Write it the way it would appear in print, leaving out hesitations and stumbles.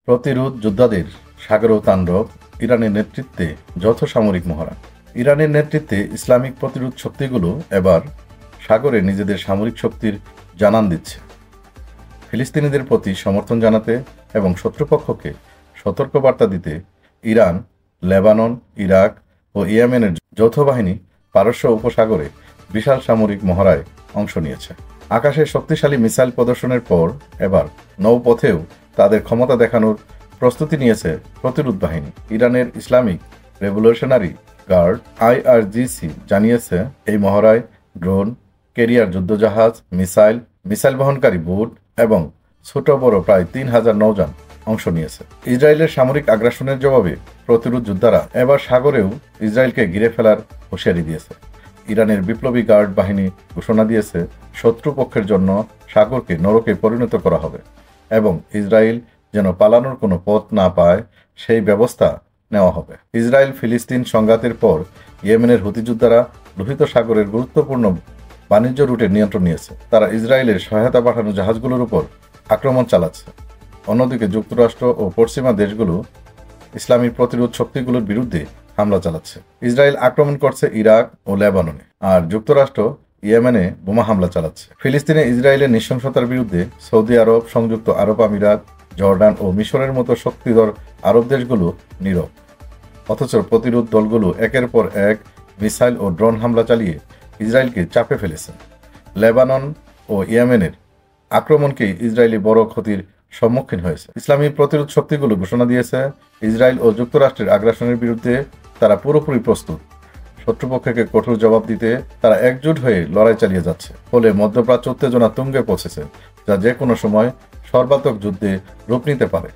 প্রতিরোধ যোদ্ধাদের সাগরেও তাণ্ডব, ইরানের নেতৃত্বে যৌথ সামরিক মহড়া। ইরানের নেতৃত্বে ইসলামিক প্রতিরোধ শক্তিগুলো এবার সাগরে নিজেদের সামরিক শক্তির জানান দিচ্ছে। ফিলিস্তিনিদের প্রতি সমর্থন জানাতে এবং শত্রুপক্ষকে সতর্কবার্তা দিতে ইরান, লেবানন, ইরাক ও ইয়েমেনের যৌথ বাহিনী পারস্য উপসাগরে বিশাল সামরিক মহড়ায় অংশ নিয়েছে। আকাশে শক্তিশালী মিসাইল প্রদর্শনের পর এবার নৌপথেও তাদের ক্ষমতা দেখানোর প্রস্তুতি নিয়েছে প্রতিরোধ বাহিনী। ইরানের ইসলামিক রেভলিউশনারি গার্ড IRGC জানিয়েছে, এই মহড়ায় ড্রোন, ক্যারিয়ার যুদ্ধজাহাজ, মিসাইল বহনকারী বোট এবং ছোট বড় প্রায় 3000 নৌযান অংশ নিয়েছে। ইসরায়েলের সামরিক আগ্রাসনের জবাবে প্রতিরোধ যোদ্ধারা এবার সাগরেও ইসরায়েলকে ঘিরে ফেলার হুঁশিয়ারি দিয়েছে। ইরানের বিপ্লবী গার্ড বাহিনী ঘোষণা দিয়েছে, শত্রুপক্ষের জন্য সাগরকে নরকে পরিণত করা হবে এবং ইসরায়েল যেন পালানোর কোনো পথ না পায় সেই ব্যবস্থা নেওয়া হবে। ইসরায়েল ফিলিস্তিন সংঘাতের পর ইয়েমেনের হুতি যোদ্ধারা লোহিত সাগরের গুরুত্বপূর্ণ বাণিজ্য রুটে নিয়ন্ত্রণ নিয়েছে। তারা ইসরায়েলের সহায়তা পাঠানো জাহাজগুলোর উপর আক্রমণ চালাচ্ছে। অন্যদিকে যুক্তরাষ্ট্র ও পশ্চিমা দেশগুলো ইসলামী প্রতিরোধ শক্তিগুলোর বিরুদ্ধে হামলা চালাচ্ছে। ইসরায়েল আক্রমণ করছে ইরাক ও লেবাননে, আর যুক্তরাষ্ট্র ইয়েমেনে বোমা হামলা চালাচ্ছে। ফিলিস্তিনে ইসরায়েলের নৃশংসতার বিরুদ্ধে সৌদি আরব, সংযুক্ত আরব আমিরাত, জর্ডান ও মিশরের মতো শক্তিধর আরব দেশগুলো নীরব। অথচ প্রতিরোধ দলগুলো একের পর এক মিসাইল ও ড্রোন হামলা চালিয়ে ইসরায়েলকে চাপে ফেলেছে। লেবানন ও ইয়েমেনের আক্রমণকেই ইসরায়েলি বড় ক্ষতির সম্মুখীন হয়েছে। ইসলামী প্রতিরোধ শক্তিগুলো ঘোষণা দিয়েছে, ইসরায়েল ও যুক্তরাষ্ট্রের আগ্রাসনের বিরুদ্ধে তারা পুরোপুরি প্রস্তুত। শত্রুপক্ষকে কঠোর জবাব দিতে তারা একজোট হয়ে লড়াই চালিয়ে যাচ্ছে। ফলে মধ্যপ্রাচ্য উত্তেজনা তুঙ্গে পৌঁছেছে, যা যে কোনো সময় সর্বাত্মক যুদ্ধে রূপ নিতে পারে।